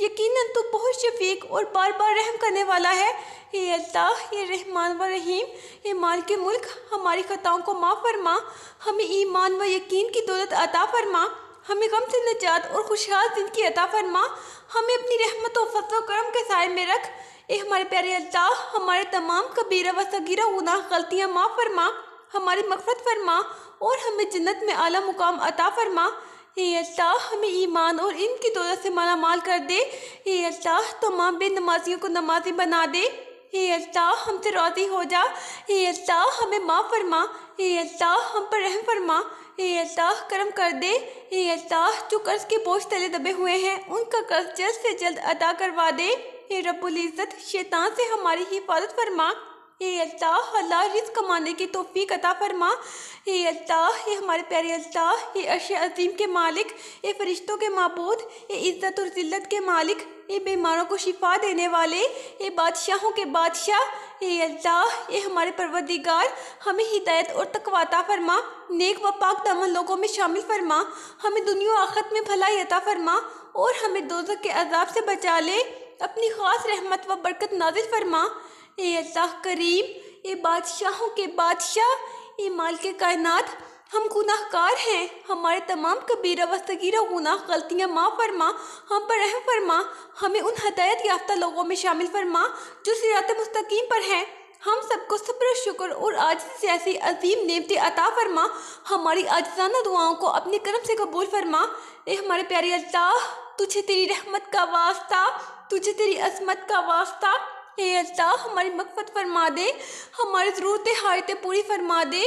یقیناً تو بہت شفیق اور بار بار رحم کرنے والا ہے۔ اے اللہ، یہ رحمان و رحیم، اے مالک ملک، ہماری خطاؤں کو معاف فرما، ہمیں ایمان و یقین کی دولت عطا فرما، ہمیں غم سے نجات اور خوشحال زندگی عطا فرما، ہمیں اپنی رحمت و فضل و کرم کے سائے میں رکھ۔ اے ہمارے پیارے اللہ، ہمارے تمام کبیرہ و صغیرہ گناہ غلطیاں معاف فرما، ہماری مغفرت فرما اور ہمیں جنت میں اعلیٰ مقام عطا فرما۔ اے اللہ، ہمیں ایمان اور علم کی دولت سے مالا مال کر دے۔ اے اللہ، تمام بے نمازیوں کو نمازی بنا دے۔ اے اللہ، ہم سے راضی ہو جا۔ اے اللہ، ہمیں معاف فرما۔ اے اللہ، ہم پر رحم فرما۔ اے اللہ، کرم کر دے۔ اے اللہ، جو قرض کے بوجھ تلے دبے ہوئے ہیں ان کا قرض جلد سے جلد ادا کروا دے۔ اے رب العزت، شیطان سے ہماری حفاظت فرما۔ اے اللہ، حلال رزق کمانے کی توفیق عطا فرما۔ اے اللہ، اے ہمارے پیارے اللہ، اے عرش عظیم کے مالک، اے فرشتوں کے معبود، اے عزت اور ذلت کے مالک، اے بیماروں کو شفا دینے والے، اے بادشاہوں کے بادشاہ، اے اللہ، اے ہمارے پروردگار، ہمیں ہدایت اور تقوی عطا فرما، نیک و پاک دامن لوگوں میں شامل فرما، ہمیں دنیا و آخرت میں بھلائی عطا فرما اور ہمیں دوزخ کے عذاب سے بچا لے، اپنی خاص رحمت و برکت نازل فرما۔ اے اللہ کریم، اے بادشاہوں کے بادشاہ، اے مالک کائنات، ہم گناہ گار ہیں، ہمارے تمام کبیرہ و صغیرہ گناہ غلطیاں معاف فرما، ہم پر رحم فرما، ہمیں ان ہدایت یافتہ لوگوں میں شامل فرما جو صراط مستقیم پر ہیں، ہم سب کو صبر و شکر اور عاجزی جیسی عظیم نعمتیں عطا فرما، ہماری عاجزانہ دعاؤں کو اپنے کرم سے قبول فرما۔ اے ہمارے پیارے اللہ، تجھے تیری رحمت کا واسطہ، تجھے تیری عظمت کا واسطہ، اے اللہ، ہماری مغفرت فرما دے، ہماری ضرورتیں حاجتیں پوری فرما دے۔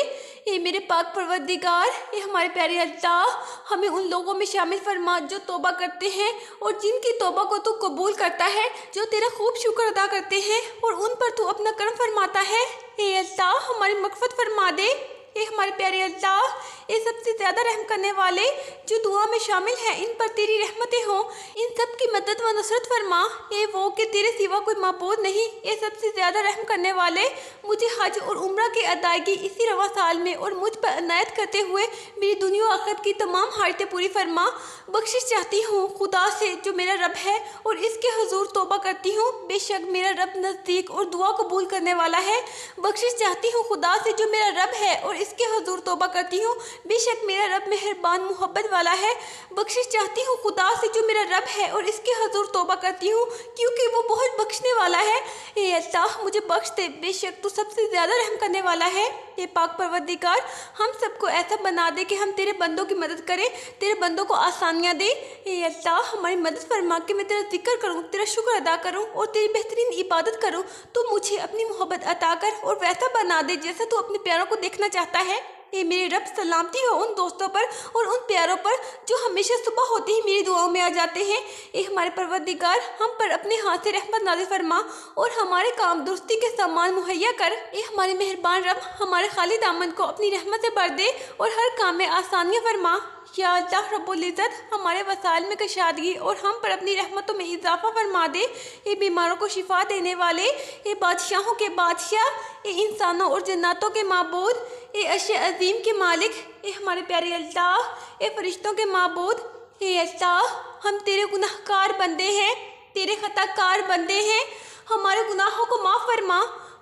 اے میرے پاک پروردگار، اے ہمارے پیارے اللہ، ہمیں ان لوگوں میں شامل فرما جو توبہ کرتے ہیں اور جن کی توبہ کو تو قبول کرتا ہے، جو تیرا خوب شکر ادا کرتے ہیں اور ان پر تو اپنا کرم فرماتا ہے۔ اے اللہ، ہماری مغفرت فرما دے۔ اے ہمارے پیارے اللہ، اے سب سے زیادہ رحم کرنے والے، جو دعا میں شامل ہیں ان پر تیری رحمتیں ہوں، ان سب کی مدد و نصرت فرما۔ اے وہ کہ تیرے سوا کوئی معبود نہیں، اے سب سے زیادہ رحم کرنے والے، مجھے حج اور عمرہ کی ادائیگی اسی رواں سال میں اور مجھ پر عنایت کرتے ہوئے میری دنیا و آخرت کی تمام حاجتیں پوری فرما۔ بخشش چاہتی ہوں خدا سے جو میرا رب ہے اور اس کے حضور توبہ کرتی ہوں، بے شک میرا رب نزدیک اور دعا قبول کرنے والا ہے۔ بخشش چاہتی ہوں خدا سے جو میرا رب ہے اور اس کے حضور توبہ کرتی ہوں، بے شک میرا رب مہربان محبت والا ہے۔ بخشش چاہتی ہوں خدا سے جو میرا رب ہے اور اس کے حضور توبہ کرتی ہوں، کیونکہ وہ بہت بخشنے والا ہے۔ اے اللہ، مجھے بخش دے، بے شک تو سب سے زیادہ رحم کرنے والا ہے۔ اے پاک پروردگار، ہم سب کو ایسا بنا دے کہ ہم تیرے بندوں کی مدد کریں، تیرے بندوں کو آسانیاں دے۔ اے اللہ، ہماری مدد فرما کہ میں تیرا ذکر کروں، تیرا شکر ادا کروں اور تیری بہترین عبادت کروں۔ تو مجھے اپنی محبت عطا کر اور ویسا بنا دے جیسا تو اپنے پیاروں کو دیکھنا چاہتا ہے۔ اے میرے رب، سلامتی ہو ان دوستوں پر اور ان پیاروں پر جو ہمیشہ صبح ہوتے ہی میری دعاؤں میں آ جاتے ہیں۔ اے ہمارے پروردگار، ہم پر اپنے ہاتھ سے رحمت نازل فرما اور ہمارے کام درستی کے سامان مہیا کر۔ اے ہمارے مہربان رب، ہمارے خالی دامن کو اپنی رحمت سے بھر دے اور ہر کام میں آسانیاں فرما۔ یا اللہ رب العزت، ہمارے وسائل میں کشادگی اور ہم پر اپنی رحمتوں میں اضافہ فرما دے۔ اے بیماروں کو شفا دینے والے، اے بادشاہوں کے بادشاہ، اے انسانوں اور جناتوں کے معبود، اے عرش عظیم کے مالک، اے ہمارے پیارے اللہ، اے فرشتوں کے معبود، اے اللہ، ہم تیرے گناہ گار بندے ہیں، تیرے خطا کار بندے ہیں، ہمارے گناہوں کو معاف فرما،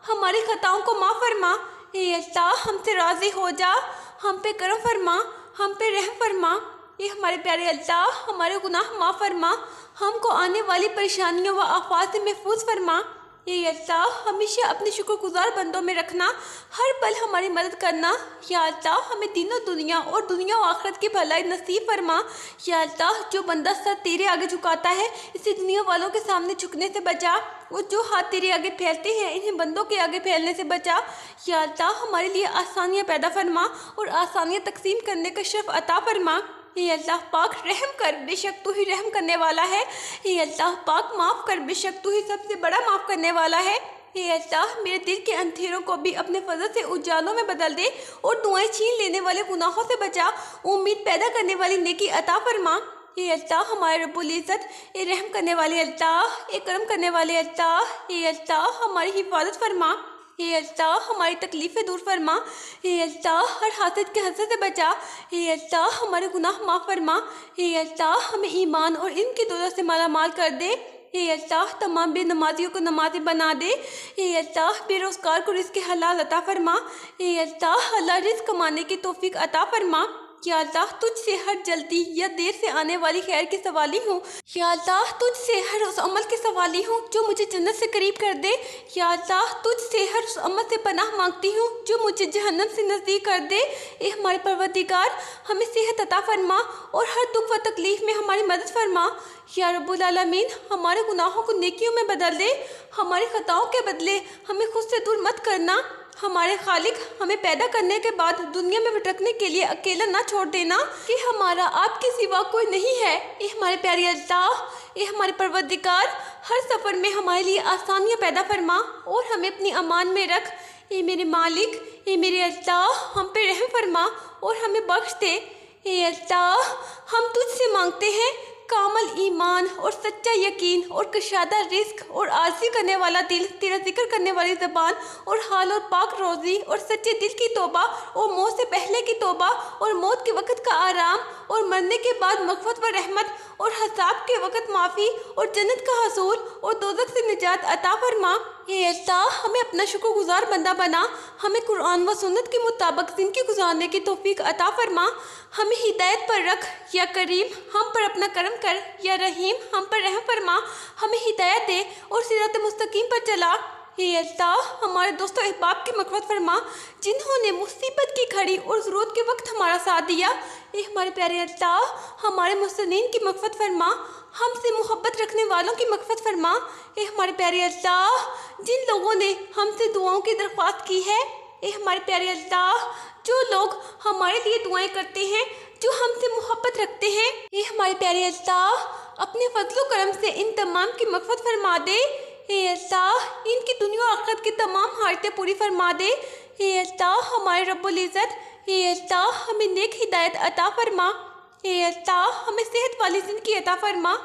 ہماری خطاؤں کو معاف فرما۔ اے اللہ، ہم سے راضی ہو جا، ہم پہ کرم فرما، ہم پہ رحم فرما۔ اے ہمارے پیارے اللہ، ہمارے گناہ معاف فرما، ہم کو آنے والی پریشانیوں و آفات سے محفوظ فرما۔ اے اللہ، ہمیشہ اپنے شکر گزار بندوں میں رکھنا، ہر پل ہماری مدد کرنا۔ یا اللہ، ہمیں دین و دنیا اور دنیا و آخرت کی بھلائی نصیب فرما۔ یا اللہ، جو بندہ سر تیرے آگے جھکاتا ہے اسے دنیا والوں کے سامنے جھکنے سے بچا، اور جو ہاتھ تیرے آگے پھیلتے ہیں انہیں بندوں کے آگے پھیلنے سے بچا۔ یا اللہ، ہمارے لیے آسانیاں پیدا فرما اور آسانیاں تقسیم کرنے کا شرف عطا فرما۔ اے اللہ پاک، رحم کر، بے شک تو ہی رحم کرنے والا ہے۔ اے اللہ پاک، معاف کر، بے شک تو ہی سب سے بڑا معاف کرنے والا ہے۔ اے اللہ، میرے دل کے اندھیروں کو بھی اپنے فضل سے اجالوں میں بدل دے اور دعائیں چھین لینے والے گناہوں سے بچا، امید پیدا کرنے والی نیکی عطا فرما۔ اے اللہ ہمارے رب العزت، اے رحم کرنے والے اللہ، اے کرم کرنے والے اللہ، اے اللہ ہماری حفاظت فرما۔ اے اللہ ہماری تکلیفیں دور فرما، اے اللہ ہر حاسد کے حسد سے بچا، اے اللہ ہمارے گناہ معاف فرما، اے اللہ ہمیں ایمان اور علم کی دولت سے مالا مال کر دے، اے اللہ تمام بے نمازیوں کو نمازی بنا دے، اے اللہ بے روزگار کو رزق حلال عطا فرما، اے اللہ حلال رزق کمانے کی توفیق عطا فرما، یا اللہ تجھ سے ہر جلدی یا دیر سے آنے والی خیر کی سوالی ہوں، یا اللہ تجھ سے ہر اس عمل کی سوالی ہوں جو مجھے جنت سے قریب کر دے، یا اللہ تجھ سے ہر اس عمل سے پناہ مانگتی ہوں جو مجھے جہنم سے نزدیک کر دے، اے ہمارے پروردگار ہمیں صحت عطا فرما اور ہر دکھ و تکلیف میں ہماری مدد فرما، یا رب العالمین ہمارے گناہوں کو نیکیوں میں بدل دے، ہماری خطاؤں کے بدلے ہمیں خود سے دور مت کرنا، ہمارے خالق ہمیں پیدا کرنے کے بعد دنیا میں بھٹکنے کے لیے اکیلا نہ چھوڑ دینا کہ ہمارا آپ کے سوا کوئی نہیں ہے، اے ہمارے پیارے اللہ، اے ہمارے پروردگار ہر سفر میں ہمارے لیے آسانیاں پیدا فرما اور ہمیں اپنی امان میں رکھ، اے میرے مالک، اے میرے اللہ ہم پہ رحم فرما اور ہمیں بخش دے، اے اللہ ہم تجھ سے مانگتے ہیں کامل ایمان اور سچا یقین اور کشادہ رزق اور عاجزی کرنے والا دل، تیرا ذکر کرنے والی زبان اور حال اور پاک روزی اور سچے دل کی توبہ اور موت سے پہلے کی توبہ اور موت کے وقت کا آرام اور مرنے کے بعد مغفرت و رحمت اور حساب کے وقت معافی اور جنت کا حصول اور دوزخ سے نجات عطا فرما، اے اللہ ہمیں اپنا شکر گزار بندہ بنا، ہمیں قرآن و سنت کے مطابق زندگی گزارنے کی توفیق عطا فرما، ہمیں ہدایت پر رکھ، یا کریم ہم پر اپنا کرم کر، یا رحیم ہم پر رحم فرما، ہمیں ہدایت دے اور صراط مستقیم پر چلا، اے اللہ ہمارے دوست و احباب کی مغفرت فرما جنہوں نے مصیبت کی گھڑی اور ضرورت کے وقت ہمارا ساتھ دیا، اے ہمارے پیارے اللہ ہمارے محسنین کی مغفرت فرما، ہم سے محبت رکھنے والوں کی مغفرت فرما، اے ہمارے پیارے اللہ جن لوگوں نے ہم سے دعاؤں کی درخواست کی ہے، اے ہمارے پیارے اللہ جو لوگ ہمارے لیے دعائیں کرتے ہیں، جو ہم سے محبت رکھتے ہیں، اے ہمارے پیارے اللہ اپنے فضل و کرم سے ان تمام کی مغفرت فرما دے، اے اللہ ان کی دنیا و آخرت کی تمام حاجتیں پوری فرما دے، اے اللہ ہمارے رب العزت، اے اللہ ہمیں نیک ہدایت عطا فرما، اے اللہ ہمیں صحت والی زندگی عطا فرما،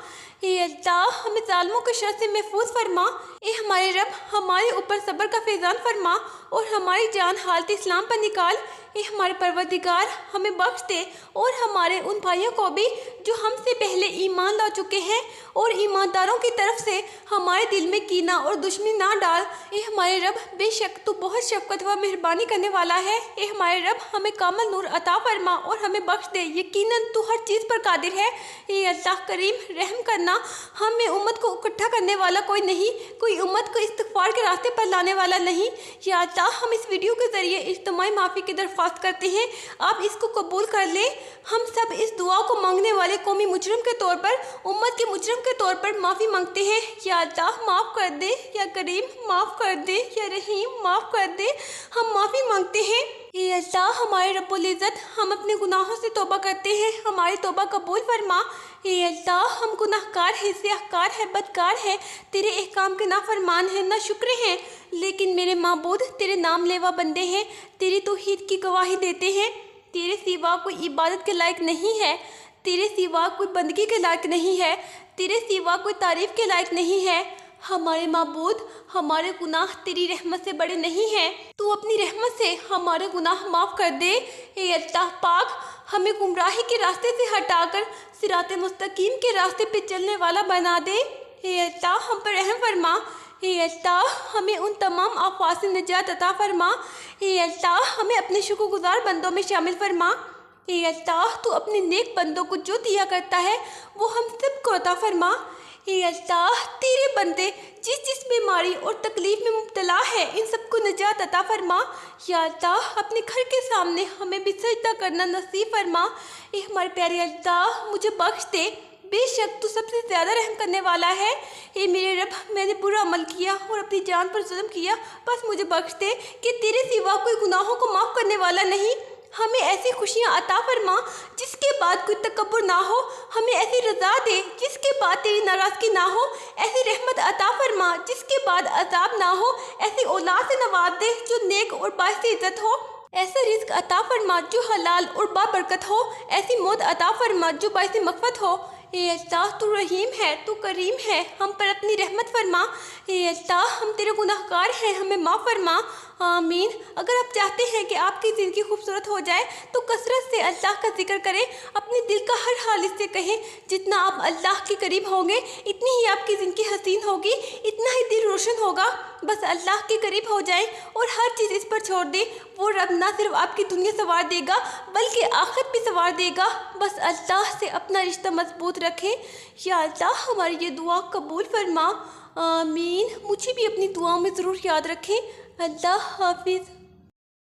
اے اللہ ہمیں ظالموں کے شر سے محفوظ فرما، اے ہمارے رب ہمارے اوپر صبر کا فیضان فرما اور ہماری جان حالت اسلام پر نکال، اے ہمارے پروردگار ہمیں بخش دے اور ہمارے ان بھائیوں کو بھی جو ہم سے پہلے ایمان لا چکے ہیں اور ایمانداروں کی طرف سے ہمارے دل میں کینہ اور دشمنی نہ ڈال، اے ہمارے رب بے شک تو بہت شفقت و مہربانی کرنے والا ہے، اے ہمارے رب ہمیں کامل نور عطا فرما اور ہمیں بخش دے، یقیناً تو ہر چیز پر قادر ہے، اے اللہ کریم رحم کرنا، ہم میں امت کو اکٹھا کرنے والا کوئی نہیں، کوئی امت کو استغفار کے راستے پر لانے والا نہیں، یا اللہ ہم اس ویڈیو کے ذریعے اجتماعی معافی کی درخواست کرتے ہیں، آپ اس کو قبول کر لیں، ہم سب اس دعا کو مانگنے والے قومی مجرم کے طور پر، امت کے مجرم کے طور پر معافی مانگتے ہیں، یا اللہ معاف کر دے، یا کریم معاف کر دے، یا رحیم معاف کر دے، ہم معافی مانگتے ہیں، اے اللہ ہمارے رب العزت ہم اپنے گناہوں سے توبہ کرتے ہیں، ہماری توبہ قبول فرما، اے اللہ ہم گناہ گار ہیں، سیاہ کار ہیں، بدکار ہیں، تیرے احکام کے نافرمان ہیں، نہ شکرے ہیں، لیکن میرے معبود تیرے نام لیوا بندے ہیں، تیری توحید کی گواہی دیتے ہیں، تیرے سوا کوئی عبادت کے لائق نہیں ہے، تیرے سوا کوئی بندگی کے لائق نہیں ہے، تیرے سوا کوئی تعریف کے لائق نہیں ہے، ہمارے معبود ہمارے گناہ تیری رحمت سے بڑے نہیں ہیں، تو اپنی رحمت سے ہمارے گناہ معاف کر دے، اے اللہ پاک ہمیں گمراہی کے راستے سے ہٹا کر صراط مستقیم کے راستے پہ چلنے والا بنا دے، اے اللہ ہم پر رحم فرما، اے اللہ ہمیں ان تمام آفات سے نجات عطا فرما، اے اللہ ہمیں اپنے شکر گزار بندوں میں شامل فرما، اے اللہ تو اپنے نیک بندوں کو جو دیا کرتا ہے وہ ہم سب کو عطا فرما، اے اللہ تیرے بندے جس جس بیماری اور تکلیف میں مبتلا ہے ان سب کو نجات عطا فرما، یا اللہ اپنے گھر کے سامنے ہمیں بھی سجدہ کرنا نصیب فرما، اے ہمارے پیارے اللہ مجھے بخش دے، بے شک تو سب سے زیادہ رحم کرنے والا ہے، اے میرے رب میں نے برا عمل کیا اور اپنی جان پر ظلم کیا، بس مجھے بخش دے کہ تیرے سوا کوئی گناہوں کو معاف کرنے والا نہیں، ہمیں ایسی خوشیاں عطا فرما جس کے بعد کوئی تکبر نہ ہو، ہمیں ایسی رضا دے جس کے بعد تیری ناراضگی نہ ہو، ایسی رحمت عطا فرما جس کے بعد عذاب نہ ہو، ایسی اولاد سے نواز دے جو نیک اور باعث عزت ہو، ایسا رزق عطا فرما جو حلال اور بابرکت ہو، ایسی موت عطا فرما جو باعث مغفرت ہو، اے اللہ تو رحیم ہے، تو کریم ہے، ہم پر اپنی رحمت فرما۔ اے اللہ ہم تیرے گناہ گار ہیں، ہمیں معاف فرما۔ آمین۔ اگر آپ چاہتے ہیں کہ آپ کی زندگی خوبصورت ہو جائے تو کثرت سے اللہ کا ذکر کریں، اپنے دل کا ہر حال اس سے کہیں۔ جتنا آپ اللہ کے قریب ہوں گے اتنی ہی آپ کی زندگی حسین ہوگی، اتنا ہی دل روشن ہوگا۔ بس اللہ کے قریب ہو جائیں اور ہر چیز اس پر چھوڑ دیں، وہ رب نہ صرف آپ کی دنیا سنوار دے گا بلکہ آخرت بھی سنوار دے گا۔ بس اللہ سے اپنا رشتہ مضبوط رکھیں۔ یا اللہ ہماری یہ دعا قبول فرما۔ آمین۔ مجھے بھی اپنی دعاؤں میں ضرور یاد رکھیں۔ اللہ حافظ۔